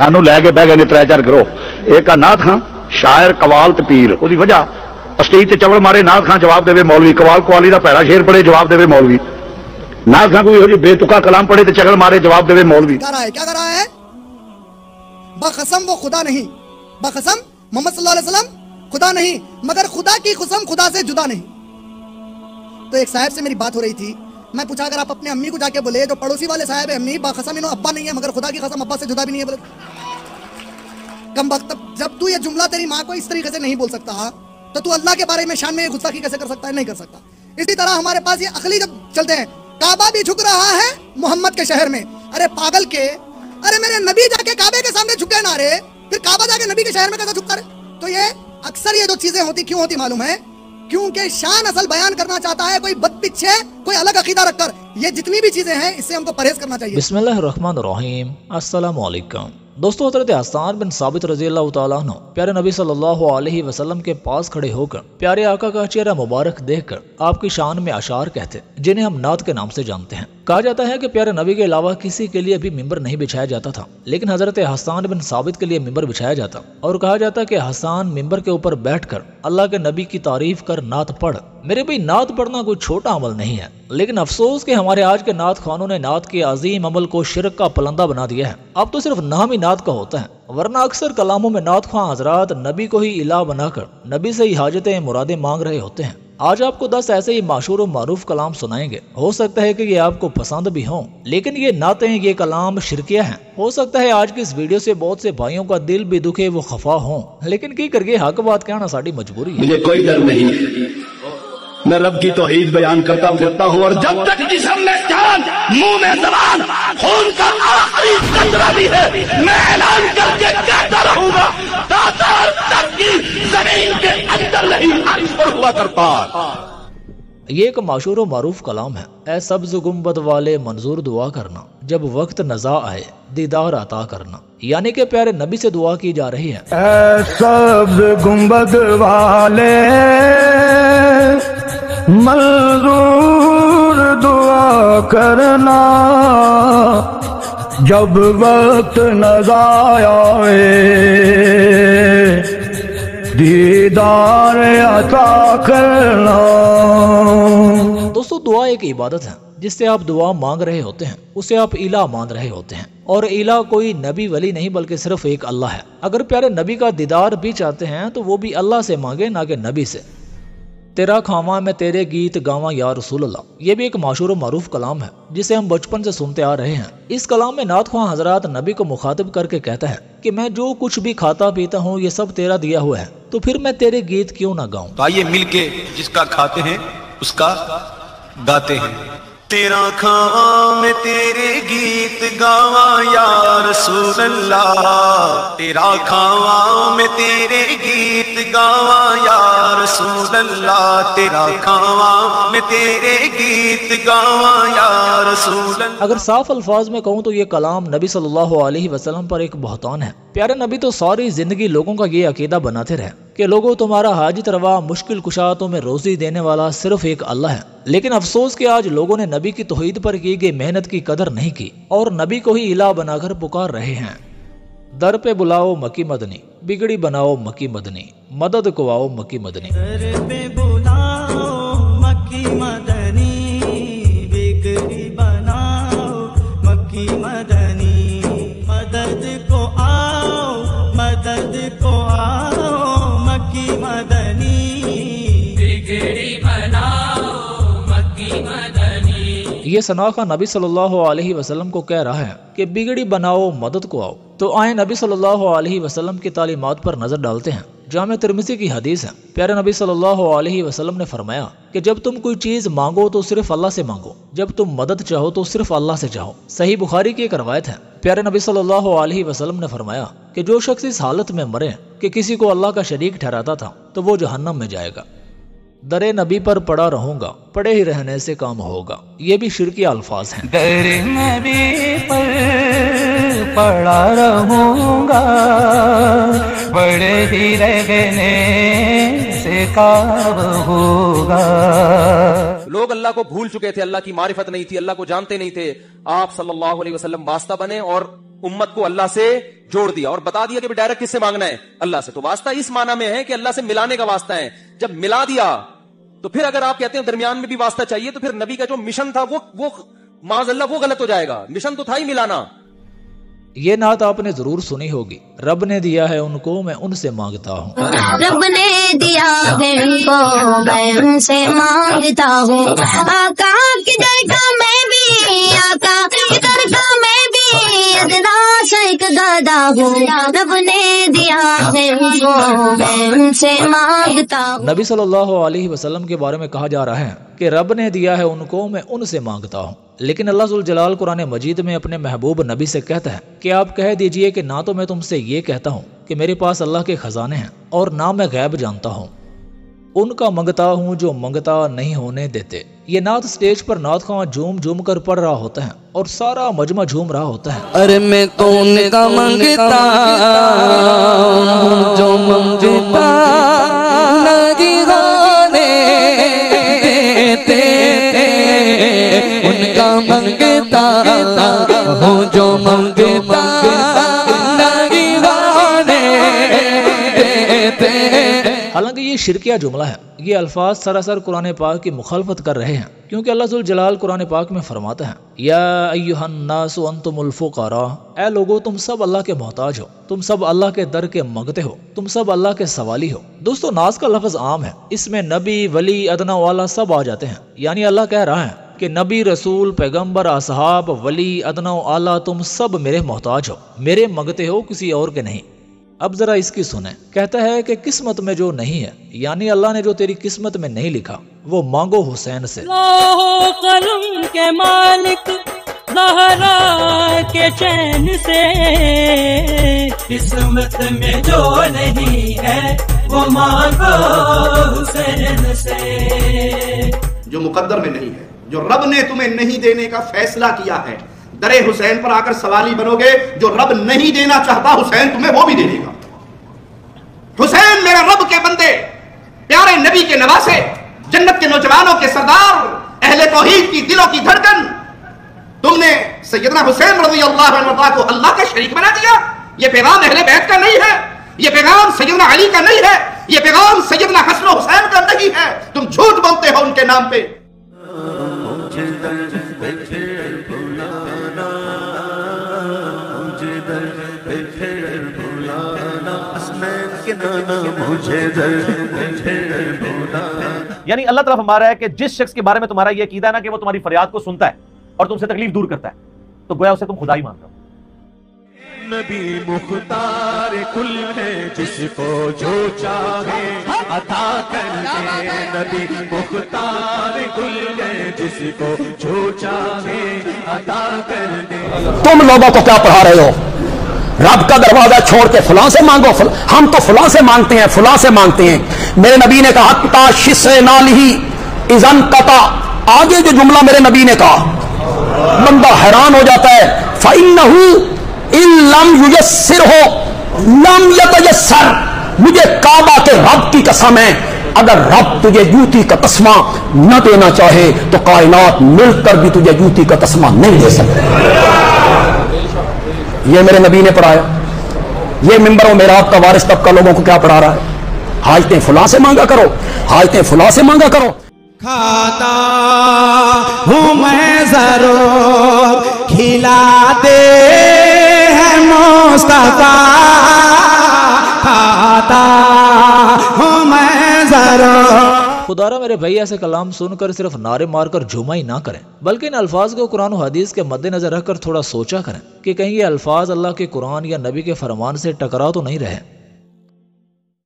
سانو لے کے بہ گئے نے 3-4 گروہ. ایک آ نعت خاں شاعر قوال تے پیر. وہی وجہ اسٹیج تے چوڑ مارے نعت خاں جواب دے مولوی, قوال قوالی دا پہلا شعر پڑھے جواب دے مولوی, نعت خاں کوئی ہو جی بے تکا کلام پڑھے تے چغل مارے جواب دے مولوی. کیا کر رہا ہے؟ بقسم وہ خدا نہیں, بقسم محمد صلی اللہ علیہ وسلم خدا نہیں, مگر خدا کی قسم خدا سے جدا نہیں. تو ایک صاحب سے میری بات ہو رہی تھی, میں پوچھا اگر آپ اپنے امی کو جا کے بولے جو پڑوسی والے صاحب ہے امی باقسم انہوں ابا نہیں ہے مگر خدا کی قسم ابا سے جدا بھی نہیں ہے, بولے کم وقت جب تو یہ جملہ تیری ماں کو اس طریقے سے نہیں بول سکتا تو تو اللہ کے بارے میں شان میں غصہ کیسے کر سکتا ہے؟ نہیں کر سکتا. اسی طرح ہمارے پاس یہ عقلی جب چلتے ہیں, کعبہ بھی جھک رہا ہے محمد کے شہر میں. ارے پاگل کے, ارے میرے نبی جا کے کعبے کے سامنے جھکے نہ رہے, پھر کعبہ جا کے نبی کے شہر میں کیسے جھکتا رہے؟ تو یہ اکثر یہ جو چیزیں ہوتی کیوں ہوتی معلوم ہے؟ کیونکہ شان اصل بیان کرنا چاہتا ہے کوئی بد پیچھے کوئی الگ عقیدہ رکھ کر. یہ جتنی بھی چیزیں ہیں اس سے ہم کو پرہیز کرنا چاہیے. بسم اللہ الرحمن الرحیم. السلام علیکم دوستو. حضرت حسان بن ثابت رضی اللہ تعالیٰ عنہ پیارے نبی صلی اللہ علیہ وسلم کے پاس کھڑے ہو کر پیارے آقا کا چہرہ مبارک دیکھ کر آپ کی شان میں اشعار کہتے جنہیں ہم نعت کے نام سے جانتے ہیں. کہا جاتا ہے کہ پیارے نبی کے علاوہ کسی کے لیے بھی ممبر نہیں بچھایا جاتا تھا, لیکن حضرت حسان بن ثابت کے لیے ممبر بچھایا جاتا اور کہا جاتا کہ حسان ممبر کے اوپر بیٹھ کر اللہ کے نبی کی تعریف کر نعت پڑھ. میرے بھائی نعت پڑھنا کوئی چھوٹا عمل نہیں ہے, لیکن افسوس کہ ہمارے آج کے نعت خوانوں نے نعت کے عظیم عمل کو شرک کا پلندہ بنا دیا ہے. اب تو صرف نام ہی نعت کا ہوتا ہے, ورنہ اکثر کلاموں میں نعت خواں حضرات نبی کو ہی الہ بنا کر نبی سے ہی حاجتیں مرادیں مانگ رہے ہوتے ہیں. آج آپ کو 10 ایسے ہی مشہور و معروف کلام سنائیں گے. ہو سکتا ہے کہ یہ آپ کو پسند بھی ہوں, لیکن یہ نعتیں یہ کلام شرکیہ ہیں. ہو سکتا ہے آج کی اس ویڈیو سے بہت سے بھائیوں کا دل بھی دکھے, وہ خفا ہوں, لیکن کی کر کے حق بات کہنا ساری مجبوری ہے. مجھے کوئی ڈر نہیں, میں رب کی توحید بیان کرتا پھرتا ہوں, اور جب تک جسم میں جان منہ میں زبان خون کا آخری قطرہ بھی ہے میں اعلان کر کے کہتا رہوں گا داتا تک کی زمین کے اندر نہیں عرش پر ہوا کرتا. یہ ایک مشہور و معروف کلام ہے. اے سبز گنبد والے منظور دعا کرنا, جب وقت نزا آئے دیدار عطا کرنا. یعنی کہ پیارے نبی سے دعا کی جا رہی ہے. اے سبز گنبد والے منظور دعا کرنا, جب وقت نزا آئے دیدار عطا کرنا. دوستو دعا ایک عبادت ہے جس سے آپ دعا مانگ رہے ہوتے ہیں, اسے آپ الہ مان رہے ہوتے ہیں, اور الہ کوئی نبی ولی نہیں بلکہ صرف ایک اللہ ہے. اگر پیارے نبی کا دیدار بھی چاہتے ہیں تو وہ بھی اللہ سے مانگے نہ کہ نبی سے. تیرا کھاواں میں تیرے گیت گاواں یا رسول اللہ, یہ بھی ایک مشہور و معروف کلام ہے جسے ہم بچپن سے سنتے آ رہے ہیں. اس کلام میں نعت خواں حضرات نبی کو مخاطب کر کے کہتا ہے کہ میں جو کچھ بھی کھاتا پیتا ہوں یہ سب تیرا دیا ہوا ہے, تو پھر میں تیرے گیت کیوں نہ گاؤں. تو آئیے مل کے جس کا کھاتے ہیں اس کا گاتے ہیں. تیرا کھاواں میں تیرے گیت گاواں یا رسول اللہ, تیرا کھاواں میں تیرے گیت گاواں یا رسول اللہ, تیرا کھاواں میں تیرے گیت گاواں یا رسول اللہ. اگر صاف الفاظ میں کہوں تو یہ کلام نبی صلی اللہ علیہ وسلم پر ایک بہتان ہے. پیارے نبی تو ساری زندگی لوگوں کا یہ عقیدہ بناتے رہے کہ لوگوں تمہارا حاجت روا مشکل کشا میں روزی دینے والا صرف ایک اللہ ہے. لیکن افسوس کہ آج لوگوں نے نبی کی توحید پر کی گئی محنت کی قدر نہیں کی اور نبی کو ہی الہ بنا کر پکار رہے ہیں. در پہ بلاؤ مکی مدنی, بگڑی بناؤ مکی مدنی, مدد کو آؤ مکی مدنی. در پہ بلاؤ مکی مدنی, بگڑی بناؤ مکی مدنی, مدد کو آؤ مدد کو آؤ مکی مدنی, بگڑی بناؤ مکی مدنی. یہ ثنا خواں نبی صلی اللہ علیہ وسلم کو کہہ رہا ہے کہ بگڑی بناؤ مدد کو آؤ. تو آئیں نبی صلی اللہ علیہ وسلم کی تعلیمات پر نظر ڈالتے ہیں. جامع ترمذی کی حدیث ہے, پیارے نبی صلی اللہ علیہ وسلم نے فرمایا کہ جب تم کوئی چیز مانگو تو صرف اللہ سے مانگو, جب تم مدد چاہو تو صرف اللہ سے چاہو. صحیح بخاری کی ایک روایت ہے, پیارے نبی صلی اللہ علیہ وسلم نے فرمایا کہ جو شخص اس حالت میں مرے کہ کسی کو اللہ کا شریک ٹھہراتا تھا تو وہ جہنم میں جائے گا. در نبی پر پڑا رہوں گا, پڑے ہی رہنے سے کام ہوگا. یہ بھی شرکی الفاظ ہیں. در نبی پر پڑا رہوں گا, پڑے ہی رہنے سے کام ہوگا. لوگ اللہ کو بھول چکے تھے، اللہ کی معرفت نہیں تھی، اللہ کو جانتے نہیں تھے. آپ صلی اللہ علیہ وسلم واسطہ بنے اور امت کو اللہ سے جوڑ دیا اور بتا دیا کہ ڈائریکٹ کس سے مانگنا ہے؟ اللہ سے. تو واسطہ اس معنی میں ہے کہ اللہ سے ملانے کا واسطہ ہے. جب ملا دیا تو پھر اگر آپ کہتے ہیں درمیان میں بھی واسطہ چاہیے تو پھر نبی کا جو مشن تھا وہ معاذ اللہ وہ غلط ہو جائے گا. مشن تو تھا ہی ملانا. یہ نعت آپ نے ضرور سنی ہوگی. رب نے دیا ہے ان کو میں ان سے مانگتا ہوں. رب نے دیا ہے ان کو میں ان سے مانگتا ہوں. آقا کدھر کا میں بھی، آقا کدھر کا میں بھی ادنا شیخ گدا ہوں. رب نے دیا ہے ان کو میں ان سے مانگتا ہوں. نبی صلی اللہ علیہ وسلم کے بارے میں کہا جا رہا ہے کہ رب نے دیا ہے ان کو میں ان سے مانگتا ہوں. لیکن اللہ ذوالجلال قرآن مجید میں اپنے محبوب نبی سے کہتا ہے کہ آپ کہہ دیجئے کہ نہ تو میں تم سے یہ کہتا ہوں کہ میرے پاس اللہ کے خزانے ہیں اور نہ میں غیب جانتا ہوں. ان کا منگتا ہوں جو منگتا نہیں ہونے دیتے. یہ نعت سٹیج پر نعت خواں جھوم جھوم کر پڑھ رہا ہوتا ہے اور سارا مجمع جھوم رہا ہوتا ہے. ارے میں تو ان کا منگتا ہوں جو منگتا نہیں ہونے دیتے. ان کا منگتا ہوں جو منگتا نہیں ہونے دیتے. حالانکہ یہ شرکیہ جملہ ہے. یہ الفاظ سراسر قرآن پاک کی مخالفت کر رہے ہیں کیونکہ اللہ ذوالجلال قرآن پاک میں فرماتا ہے یا ایھا الناس انتم الفقراء، اے لوگو تم سب اللہ کے محتاج ہو، تم سب اللہ کے در کے منگتے ہو، تم سب اللہ کے سوالی ہو. دوستو ناز کا لفظ عام ہے، اس میں نبی، ولی، ادنا والا سب آ جاتے ہیں. یعنی اللہ کہہ رہا ہے کہ نبی، رسول، پیغمبر، اصحاب، ولی، ادنا و اعلیٰ تم سب میرے محتاج ہو، میرے منگتے ہو، کسی اور کے نہیں. اب ذرا اس کی سنیں. کہتا ہے کہ قسمت میں جو نہیں ہے، یعنی اللہ نے جو تیری قسمت میں نہیں لکھا وہ مانگو حسین سے. لاہو قلم کے مالک زہرا کے چین سے، قسمت میں جو نہیں ہے وہ مانگو حسین سے. جو مقدر میں نہیں ہے، جو رب نے تمہیں نہیں دینے کا فیصلہ کیا ہے، درے حسین پر آ کر سوالی بنو گے. جو رب نہیں دینا چاہتا حسین تمہیں وہ بھی دے دے گا. حسین میرے رب کے بندے، پیارے نبی کے نواسے، جنت کے نوجوانوں کے سردار، اہل توحید کی دلوں کی دھڑکن، تم نے سیدنا حسین رضی اللہ عنہ کو اللہ کا شریک بنا دیا. یہ پیغام اہل بیت کا نہیں ہے، یہ پیغام سیدنا علی کا نہیں ہے، یہ پیغام سیدنا حسن و حسین کا نہیں ہے. تم جھوٹ بولتے ہو ان کے نام پہ. یعنی اللہ تعالیٰ فرما رہا ہے کہ جس شخص کے بارے میں تمہارا یہ عقیدہ ہے نا کہ وہ تمہاری فریاد کو سنتا ہے اور تم سے تکلیف دور کرتا ہے، تو گویا اسے تم خدا ہی مان رہے ہو. نبی مختار کل ہے جس کو جو چاہے عطا کر دے. نبی مختار کل ہے جس کو جو چاہے عطا کر دے. تم لوگوں کو کیا پڑھا رہے ہو؟ رب کا دروازہ چھوڑ کے فلاں سے مانگو. ہم تو فلاں سے مانگتے ہیں، فلاں سے مانگتے ہیں. میرے نبی نے کہا تا شس نالہی اذن قطع. آگے جو جملہ میرے نبی نے کہا بندہ حیران ہو جاتا ہے. فإنہ ان لم یسرہ لم یتیسر. مجھے کعبہ کے رب کی قسم ہے، اگر رب تجھے جوتی کا تسمہ نہ دینا چاہے تو کائنات مل کر بھی تجھے جوتی کا تسمہ نہیں دے سکتے. یہ میرے نبی نے پڑھایا. یہ منبر و محراب کا وارث طبقہ لوگوں کو کیا پڑھا رہا ہے؟ حاجتیں فلاں سے مانگا کرو، حاجتیں فلاں سے مانگا کرو. کھاتا ہوں میں ضرور کھلاتے ہیں مصطفیٰ، کھاتا ہوں میں ضرور. خدارا میرے بھائی ایسے کلام سن کر صرف نعرے مار کر جھوما ہی نہ کریں، بلکہ ان الفاظ کو قرآن و حدیث کے مد نظر رکھ کر تھوڑا سوچا کریں کہ کہیں یہ الفاظ اللہ کے قرآن یا نبی کے فرمان سے ٹکرا تو نہیں رہے.